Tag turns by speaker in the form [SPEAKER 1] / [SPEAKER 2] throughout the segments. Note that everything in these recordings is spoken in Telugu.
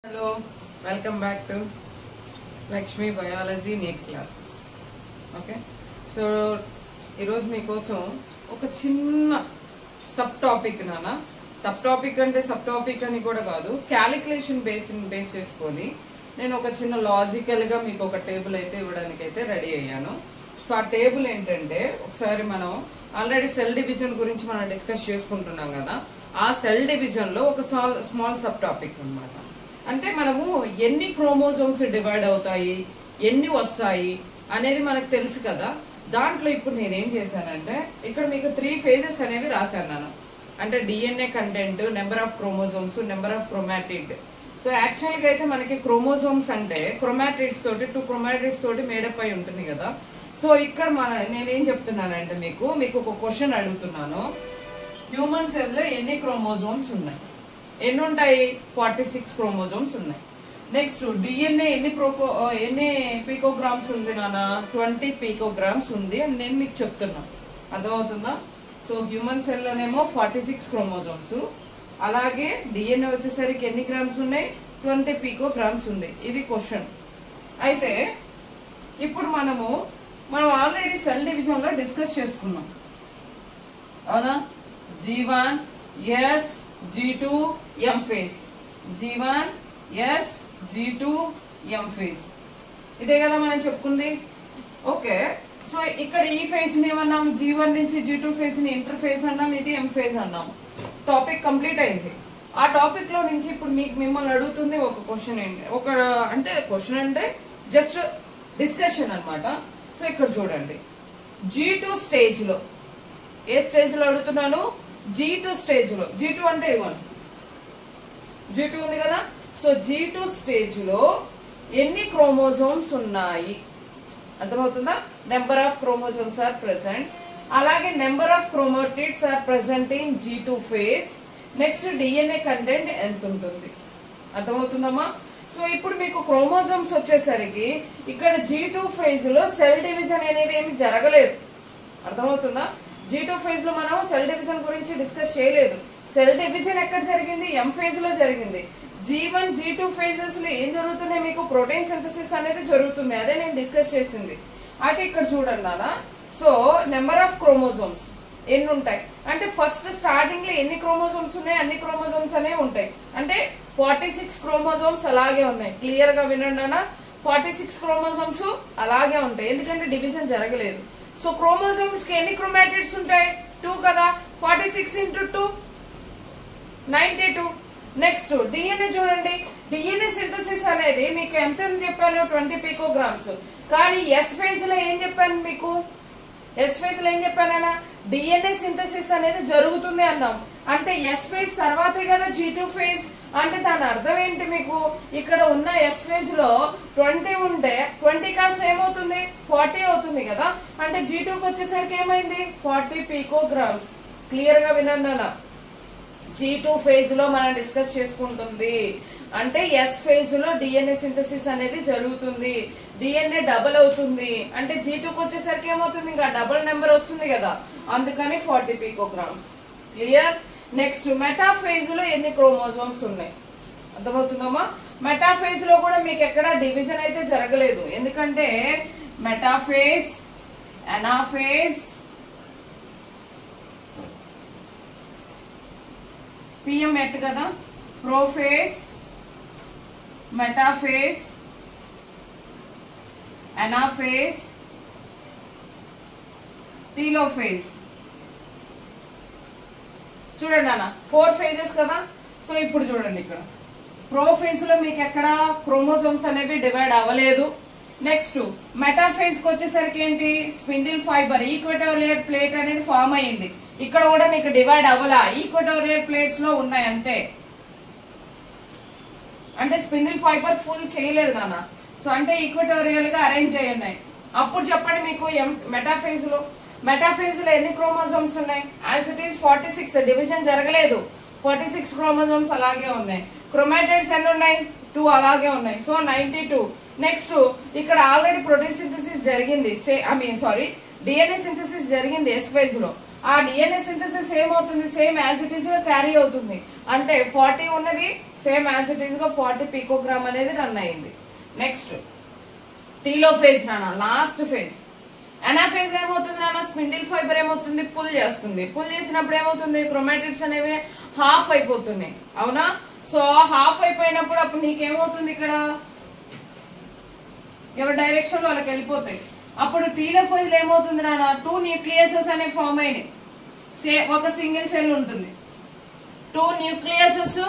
[SPEAKER 1] Hello, welcome back to Lakshmi Biology NEET classes. Okay, so ఈరోజు మీకోసం ఒక చిన్న సబ్ టాపిక్ సబ్ టాపిక్ అని కూడా కాదు, క్యాలిక్యులేషన్ బేస్ చేసుకొని నేను ఒక చిన్న లాజికల్ గా మీకు ఒక టేబుల్ అయితే ఇవ్వడానికి అయితే రెడీ అయ్యాను. సో ఆ టేబుల్ ఏంటంటే, ఒకసారి మనం ఆల్రెడీ సెల్ డివిజన్ గురించి మనం డిస్కస్ చేసుకుంటున్నాం కదా, ఆ సెల్ డివిజన్ లో ఒక స్మాల్ సబ్ టాపిక్ అన్నమాట. అంటే మనము ఎన్ని క్రోమోజోమ్స్ డివైడ్ అవుతాయి, ఎన్ని వస్తాయి అనేది మనకు తెలుసు కదా. దాంట్లో ఇప్పుడు నేనేం చేశానంటే, ఇక్కడ మీకు 3 phases అనేవి రాశాను. అంటే DNA content, number of chromosomes, number of chromatid. So actual గా అయితే మనకి క్రోమోజోమ్స్ అంటే క్రోమాటిడ్స్ తోటి 2 క్రోమాటిడ్స్ తోటి మేడప్ అయి ఉంటుంది కదా. సో ఇక్కడ నేనేం చెప్తున్నానంటే, మీకు ఒక క్వశ్చన్ అడుగుతున్నాను. హ్యూమన్ సెల్ లో ఎన్ని క్రోమోజోమ్స్ ఉన్నాయి? ఎన్ని ఉంటాయి? 46 క్రోమోజోమ్స్ ఉన్నాయి. నెక్స్ట్ డిఎన్ఏ ఎన్ని పీకోగ్రామ్స్ ఉంది నాన్న? 20 పీకోగ్రామ్స్ ఉంది అని నేను మీకు చెప్తున్నా. అర్థమవుతుందా? సో హ్యూమన్ సెల్ లోనేమో 46 క్రోమోజోమ్స్, అలాగే డిఎన్ఏ వచ్చేసరికి ఎన్ని గ్రామ్స్ ఉన్నాయి? 20 పీకోగ్రామ్స్ ఉంది. ఇది క్వశ్చన్. అయితే ఇప్పుడు మనం ఆల్రెడీ సెల్ డివిజన్ లో డిస్కస్ చేసుకున్నాం అవునా? G1 S G2 M phase, G1 S G2 M phase, ఇదే కదా మనం చెప్పుకుంది. ఓకే, సో ఇక్కడ ఈ ఫేజ్ ని ఏమన్నాం? G1 నుంచి G2 ఫేజ్ ని ఇంటర్ ఫేజ్ అన్నాం, ఇది M phase అన్నాం. టాపిక్ కంప్లీట్ అయింది. ఆ టాపిక్ లో నుంచి ఇప్పుడు మిమ్మల్ని అడుగుతుంది ఒక క్వశ్చన్. క్వశ్చన్ అంటే జస్ట్ డిస్కషన్ అన్నమాట. సో ఇక్కడ చూడండి, G2 స్టేజ్ లో, ఏ స్టేజ్ లో అడుగుతున్నాను? G2 స్టేజ్ లో. G2 అంటే ఇవ్వండి, G2 ఉంది కదా. సో G2 స్టేజ్ లో ఎన్ని క్రోమోజోమ్స్ ఉన్నాయి? అర్థమవుతుందా? Number of chromosomes are present, అలాగే number of chromatids are present in G2 phase. Next DNA content ఎంత ఉంటుంది? అర్థమవుతుందమ్మా? సో ఇప్పుడు మీకు క్రోమోజోమ్స్ వచ్చేసరికి ఇక్కడ G2 ఫేజ్ లో సెల్ డివిజన్ అనేది ఏమి జరగలేదు. అర్థమవుతుందా? G2 ఫేజ్ లో మనం సెల్ డివిజన్ గురించి డిస్కస్ చేయలేదు. సెల్ డివిజన్ ఎక్కడ జరిగింది? M ఫేజ్ లో జరిగింది. G1 G2 ఫేజెస్ లో ఏం జరుగుతున్నాయి? మీకు ప్రోటీన్ సింథసిస్ అనేది జరుగుతుంది. అదే నేను డిస్కస్ చేసింది. అయితే ఇక్కడ చూడండి నాన్న. సో నెంబర్ ఆఫ్ క్రోమోజోమ్స్ ఎన్ని ఉంటాయి అంటే, ఫస్ట్ స్టార్టింగ్ లో ఎన్ని క్రోమోజోమ్స్ ఉన్నాయి? అన్ని క్రోమోజోమ్స్ అనేవి ఉంటాయి. అంటే 46 క్రోమోజోమ్స్ అలాగే ఉన్నాయి. క్లియర్ గా వినండి అన్న, 46 క్రోమోజోమ్స్ అలాగే ఉంటాయి, ఎందుకంటే డివిజన్ జరగలేదు. సో క్రోమోజోమ్స్ కి ఎన్ని క్రోమాటిడ్స్ ఉంటాయి? 2 కదా. 46 into 2 92. నెక్స్ట్ డిఎన్ఏ చూడండి. డిఎన్ఏ సింథసిస్ అనేది మీకు ఎంత చెప్పాను? 20 పీకోగ్రామ్స్. కానీ ఎస్ ఫేజ్ లో ఏం చెప్పాను మీకు? ఎస్ ఫేజ్ లో ఏం చెప్పానన్నా? డిఎన్ఏ సింథసిస్ అనేది జరుగుతుంది అన్నాం. అంటే ఎస్ ఫేజ్ తర్వాతే కదా G2 ఫేజ్. అంటే దాని అర్థం ఏంటి? మీకు ఇక్కడ ఉన్న ఎస్ ఫేజ్ లో 20 ఉంటే 20 కాస్త ఏమవుతుంది? 40 అవుతుంది కదా. అంటే G2కి వచ్చేసరికి ఏమైంది? 40 పీకోగ్రామ్స్. క్లియర్ గా వినండి అన్న. G2 ఫేజ్ లో మనం డిస్కస్ చేసుకుంటుంది. అంటే ఎస్ ఫేజ్ లో డిఎన్ఏ సింథసిస్ అనేది జరుగుతుంది. డిఎన్ఏ డబుల్ అవుతుంది. అంటే G2కి వచ్చేసరికి ఏమవుతుంది? ఇంకా డబుల్ నెంబర్ వస్తుంది కదా, అందుకని 40 పీకోగ్రామ్స్. క్లియర్? నెక్స్ట్ మెటాఫేజ్ లో ఎన్ని క్రోమోజోమ్స్ ఉన్నాయి? అర్థమవుతుందమ్మా? మెటాఫేజ్ లో కూడా మీకు ఎక్కడ డివిజన్ అయితే జరగలేదు, ఎందుకంటే మెటాఫేజ్, అనాఫేజ్, పిఎంఎట్ కదా, ప్రోఫేజ్, మెటాఫేజ్, అనాఫేజ్, టీలోఫేజ్. చూడండి అన్న, 4 phases కదా. సో ఇప్పుడు చూడండి, ఇక్కడ ప్రోఫేజ్ లో మీకు ఎక్కడ క్రోమోజోమ్స్ అనేవి డివైడ్ అవ్వలేదు. నెక్స్ట్ మెటాఫేజ్ కి వచ్చేసరికి ఏంటి? స్పిండిల్ ఫైబర్, ఈక్వటోరియల్ ప్లేట్ అనేది ఫామ్ అయ్యింది. ఇక్కడ కూడా మీకు డివైడ్ అవ్వలా, ఈక్వటోరియల్ ప్లేట్స్ లో ఉన్నాయి అంతే. అంటే స్పిండిల్ ఫైబర్ ఫుల్ చేయలేదు నాన్న. సో అంటే ఈక్వటోరియల్ గా అరేంజ్ అయి ఉన్నాయి. అప్పుడు చెప్పండి మీకు మెటాఫేజ్ లో ఎన్ని క్రోమోజోమ్స్ ఉన్నాయి? యాజ్ ఇట్ ఈస్ 46, డివిజన్ జరగలేదు. 46 క్రోమోజోమ్స్ అలాగే ఉన్నాయి. క్రోమాటిడ్స్ ఎన్ని ఉన్నాయి? 2 అలాగే ఉన్నాయి. సో 92. నెక్స్ట్ ఇక్కడ ఆల్రెడీ ప్రోటీన్ సింథసిస్ జరిగింది, డిఎన్ఏ సింథసిస్ జరిగింది ఎస్ ఫేజ్ లో. ఆ డిఎన్ఏ సింథసిస్ ఏమవుతుంది, సేమ్ యాజ్ ఇట్ ఈస్ గా క్యారీ అవుతుంది. అంటే 40 ఉన్నది సేమ్ యాజ్ ఇట్ ఈస్ గా 40 పికోగ్రామ్ అనేది రన్ అయింది. నెక్స్ట్ టీలోఫేజ్ నాన్న, లాస్ట్ ఫేజ్. అనాఫేజ్ ఏమవుతుంది నాన్న, స్పిండిల్ ఫైబర్ ఏమవుతుంది, పుల్ చేస్తుంది. పుల్ చేసినప్పుడు ఏమవుతుంది, క్రోమాటిడ్స్ అనేవి హాఫ్ అయిపోతున్నాయి, అవునా. సో హాఫ్ అయిపోయినప్పుడు అప్పుడు నీకేమవుతుంది, ఇక్కడ ఎవరి డైరెక్షన్ వాళ్ళకి వెళ్ళిపోతాయి. అప్పుడు టీలోఫేజ్ ఏమవుతుంది నాన్న, 2 న్యూక్లియసెస్ అనేవి ఫామ్ అయినాయి. ఒక సింగిల్ సెల్ ఉంటుంది, 2 న్యూక్లియసెస్.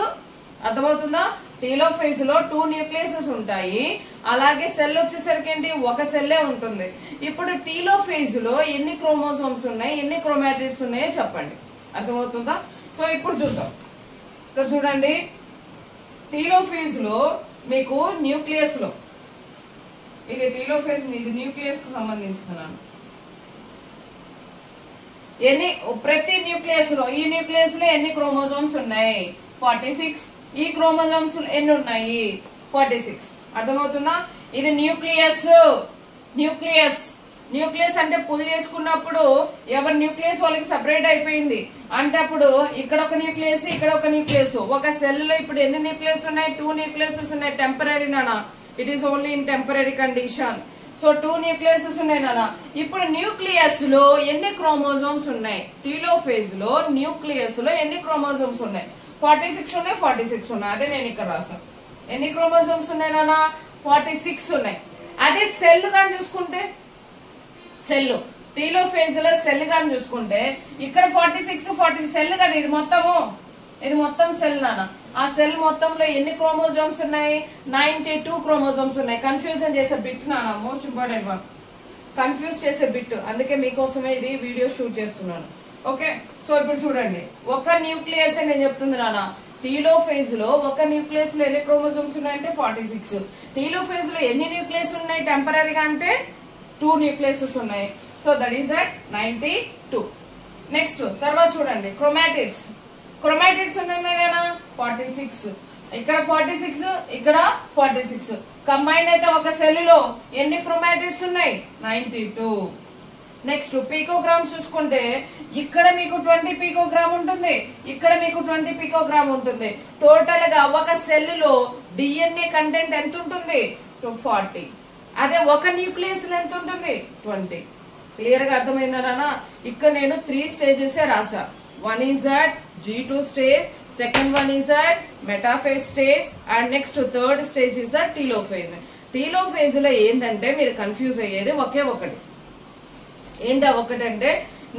[SPEAKER 1] అర్థమవుతుందా, టీలోఫేజ్ లో 2 న్యూక్లియసెస్ ఉంటాయి. అలాగే సెల్ వచ్చేసరికి ఏంటి, ఒక సెల్లే ఉంటుంది. ఇప్పుడు టీలోఫేజ్ లో ఎన్ని క్రోమోజోమ్స్ ఉన్నాయి, ఎన్ని క్రోమాటిడ్స్ ఉన్నాయో చెప్పండి. అర్థమవుతుందా. సో ఇప్పుడు చూద్దాం. ఇక్కడ చూడండి, టీలోఫేజ్ లో మీకు న్యూక్లియస్ లో, ఇది టీలోఫేజ్, ఇది న్యూక్లియస్ కు సంబంధించుకున్నాను. ప్రతి న్యూక్లియస్ లో, ఈ న్యూక్లియస్ లో ఎన్ని క్రోమోజోమ్స్ ఉన్నాయి, 46. ఈ క్రోమోజోమ్స్ ఎన్ని ఉన్నాయి, 46. అర్థమవుతుందా. ఇది న్యూక్లియస్. న్యూక్లియస్ అంటే పుల్ చేసుకున్నప్పుడు ఎవరి న్యూక్లియస్ వాళ్ళకి సెపరేట్ అయిపోయింది. అంటే అప్పుడు ఇక్కడ ఒక న్యూక్లియస్, ఇక్కడ ఒక న్యూక్లియస్. ఒక సెల్ లో ఇప్పుడు ఎన్ని న్యూక్లియస్ ఉన్నాయి, 2 న్యూక్లియసెస్ ఉన్నాయి. టెంపరీ నానా, it is only in temporary condition. So 2 nucleases ఉన్నాయి నానా. ఇప్పుడు న్యూక్లియస్ లో ఎన్ని క్రోమోజోమ్స్ ఉన్నాయి, టీలోఫేజ్ లో న్యూక్లియస్ లో ఎన్ని క్రోమోజోమ్స్ ఉన్నాయి, 46 ఉన్నాయి. 46 ఉన్నాయి, అదే నేను ఇక్కడ రాసాను. ఎన్ని క్రోమోజోమ్స్ ఉన్నాయి నాన్న, 46 ఉన్నాయి. అదే సెల్ గాని చూసుకుంటే, సెల్ టీలోఫేజ్ లో సెల్ గాని చూసుకుంటే ఇక్కడ 46 సెల్ కదా, ఇది మొత్తం సెల్ నాన్న. ఆ సెల్ మొత్తంలో ఎన్ని క్రోమోజోమ్స్ ఉన్నాయి, 92 క్రోమోజోమ్స్ ఉన్నాయి. కన్ఫ్యూజన్ చేసే బిట్ నాన్న, మోస్ట్ ఇంపార్టెంట్ వన్, కన్ఫ్యూజ్ చేసే బిట్. అందుకే మీకోసమే ఇది వీడియో షూట్ చేస్తున్నాను. ఓకే, సో ఇప్పుడు చూడండి, ఒక న్యూక్లియస్ నేను చెప్తుంది నాన్న. టీలోఫేజ్ లో ఒక న్యూక్లియస్ లో ఎన్ని క్రోమోజోమ్స్ ఉన్నాయంటే 46. టీలోఫేజ్ లో ఎన్ని న్యూక్లియస్ ఉన్నాయి టెంపరీగా అంటే 2 న్యూక్లియసెస్ ఉన్నాయి. So that is at 92. Next తర్వాత చూడండి, క్రోమాటిడ్స్ ఉన్నాయి 46. ఇక్కడ 46, ఇక్కడ 46. కంబైన్డ్ అయితే ఒక సెల్ లో ఎన్ని క్రోమాటిడ్స్ ఉన్నాయి, 92. నెక్స్ట్ పికోగ్రామ్స్ చూసుకుంటే ఇక్కడ మీకు 20 పికోగ్రామ్ ఉంటుంది, ఇక్కడ మీకు 20 పికోగ్రామ్ ఉంటుంది. టోటల్ గా ఒక సెల్ లో డిఎన్ఏ కంటెంట్ ఎంత ఉంటుంది, 240. అదే ఒక న్యూక్లియస్ లో ఎంత ఉంటుంది, 20. క్లియర్ గా అర్థమైందా నాన్న. ఇక్కడ నేను 3 స్టేజెస్ రాసా. One is that G2 stage, second one is that metaphase stage, and next third stage is that telophase. Telophase లో ఏంటంటే మీరు కన్ఫ్యూజ్ అయ్యేది ఒకే ఒకటి. ఏంటా ఒకటంటే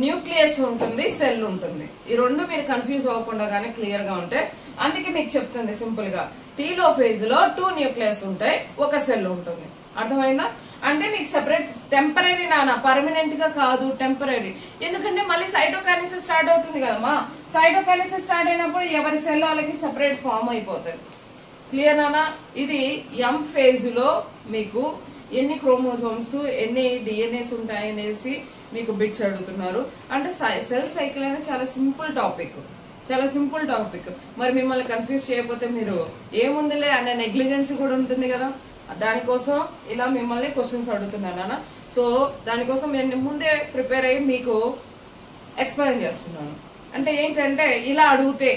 [SPEAKER 1] న్యూక్లియస్ ఉంటుంది, సెల్ ఉంటుంది. ఈ రెండు మీరు కన్ఫ్యూజ్ అవ్వకుండా గానీ క్లియర్ గా ఉంటే, అందుకే మీకు చెప్తుంది సింపుల్ గా, టీలోఫేజ్ లో 2 న్యూక్లియస్ ఉంటాయి, ఒక సెల్ ఉంటుంది. అర్థమైందా. అంటే మీకు సెపరేట్, టెంపరీ నాన్న, పర్మనెంట్ గా కాదు, టెంపరీ. ఎందుకంటే మళ్ళీ సైటోకైనెసిస్ స్టార్ట్ అవుతుంది కదమ్మా. సైటోకైనెసిస్ స్టార్ట్ అయినప్పుడు ఎవరి సెల్ వాళ్ళకి సెపరేట్ ఫామ్ అయిపోతుంది. క్లియర్ నాన్న. ఇది ఎం ఫేజ్ లో మీకు ఎన్ని క్రోమోజోమ్స్, ఎన్ని డిఎన్ఏస్ ఉంటాయి అనేసి మీకు బిట్స్ అడుగుతున్నారు. అంటే సెల్ సైకిల్ అనేది చాలా సింపుల్ టాపిక్. మరి మిమ్మల్ని కన్ఫ్యూజ్ చేయకపోతే మీరు ఏముందిలే అనే నెగ్లిజెన్సీ కూడా ఉంటుంది కదా. దానికోసం ఇలా మిమ్మల్ని క్వశ్చన్స్ అడుగుతున్నాను. సో దానికోసం నేను ముందే ప్రిపేర్ అయ్యి మీకు ఎక్స్ప్లెయిన్ చేస్తున్నాను. అంటే ఏంటంటే ఇలా అడిగితే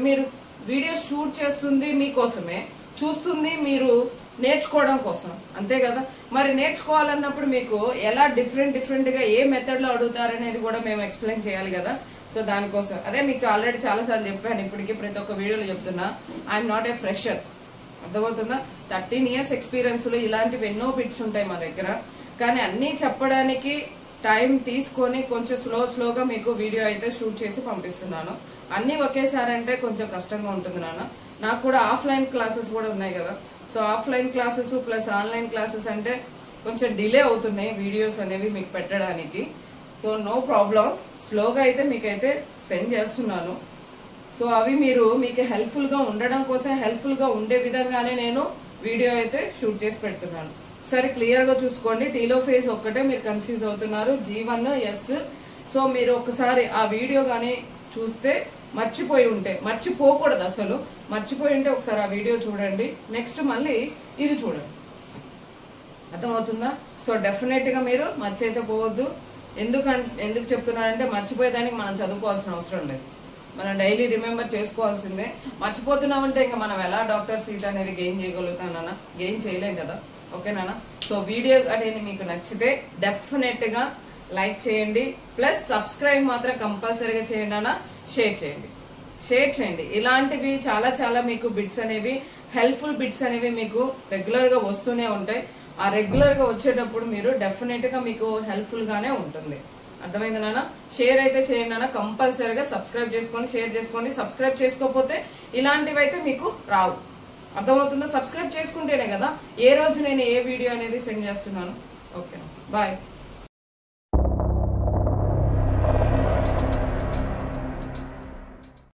[SPEAKER 1] మీరు వీడియో షూట్ చేస్తుంది మీకోసమే, చూస్తుంది మీరు నేర్చుకోవడం కోసం, అంతే కదా. మరి నేర్చుకోవాలన్నప్పుడు మీకు ఎలా డిఫరెంట్ గా ఏ మెథడ్ లో అడుగుతారనేది కూడా మేము ఎక్స్ప్లెయిన్ చేయాలి కదా. సో దానికోసం అదే మీకు ఆల్రెడీ చాలా సార్లు చెప్పాను, ఇప్పటికీ ప్రతి ఒక్క వీడియోలో చెప్తున్నా, ఐఎమ్ నాట్ ఏ ఫ్రెషర్. అర్థమవుతుందా. 13 years ఎక్స్పీరియన్స్ లో ఇలాంటివి ఎన్నో బిట్స్ ఉంటాయి మా దగ్గర. కానీ అన్ని చెప్పడానికి టైం తీసుకొని కొంచెం స్లోగా మీకు వీడియో అయితే షూట్ చేసి పంపిస్తున్నాను. అన్ని ఒకేసారి అంటే కొంచెం కష్టంగా ఉంటుంది నాన్న. నాకు కూడా ఆఫ్లైన్ క్లాసెస్ కూడా ఉన్నాయి కదా. So offline classes plus online classes అంటే కొంచెం డిలే అవుతున్నాయి వీడియోస్ అనేవి మీకు పెట్టడానికి. సో నో ప్రాబ్లం, స్లోగా అయితే మీకైతే సెండ్ చేస్తున్నాను. సో అవి మీకు హెల్ప్ఫుల్ గా ఉండడం కోసం, హెల్ప్ఫుల్ గా ఉండే విధంగానే నేను వీడియో అయితే షూట్ చేసి పెడుతున్నాను. సరే క్లియర్ గా చూసుకోండి. టీలోఫేజ్ ఒక్కటే మీరు కన్ఫ్యూజ్ అవుతున్నారు, G1 S. సో మీరు ఒకసారి ఆ వీడియో గానీ చూస్తే, మర్చిపోకూడదు అసలు, మర్చిపోయి ఉంటే ఒకసారి ఆ వీడియో చూడండి. నెక్స్ట్ మళ్ళీ ఇది చూడండి. అర్థమవుతుందా. సో డెఫినెట్ గా మీరు మర్చి అయితే పోవద్దు. ఎందుకు చెప్తున్నానంటే మర్చిపోయేదానికి మనం చదువుకోవాల్సిన అవసరం లేదు, మనం డైలీ రిమెంబర్ చేసుకోవాల్సిందే. మర్చిపోతున్నామంటే ఇంకా మనం ఎలా డాక్టర్ సీట్ అనేది గెయిన్ చేయగలుగుతానన్నా? గెయిన్ చేయలేం కదా. ఓకేనా? సో వీడియో అనేది మీకు నచ్చితే డెఫినెట్ గా లైక్ చేయండి, ప్లస్ సబ్స్క్రైబ్ మాత్రం కంపల్సరీగా చేయండి అన్న. షేర్ చేయండి. ఇలాంటివి చాలా చాలా మీకు బిట్స్ అనేవి, హెల్ప్ఫుల్ బిట్స్ అనేవి మీకు రెగ్యులర్ గా వస్తూనే ఉంటాయి. ఆ రెగ్యులర్ గా వచ్చేటప్పుడు మీరు డెఫినెట్ గా మీకు హెల్ప్ఫుల్ గానే ఉంటుంది. అర్థమైంది నాన్న? షేర్ అయితే చేయండి నాన్న. కంపల్సరీగా సబ్స్క్రైబ్ చేసుకోండి, షేర్ చేసుకోండి. సబ్స్క్రైబ్ చేసుకోకపోతే ఇలాంటివి అయితే మీకు రావు. అర్థమవుతుందా? సబ్స్క్రైబ్ చేసుకుంటేనే కదా ఏ రోజు నేను ఏ వీడియో అనేది సెండ్ చేస్తున్నాను. Okay, bye.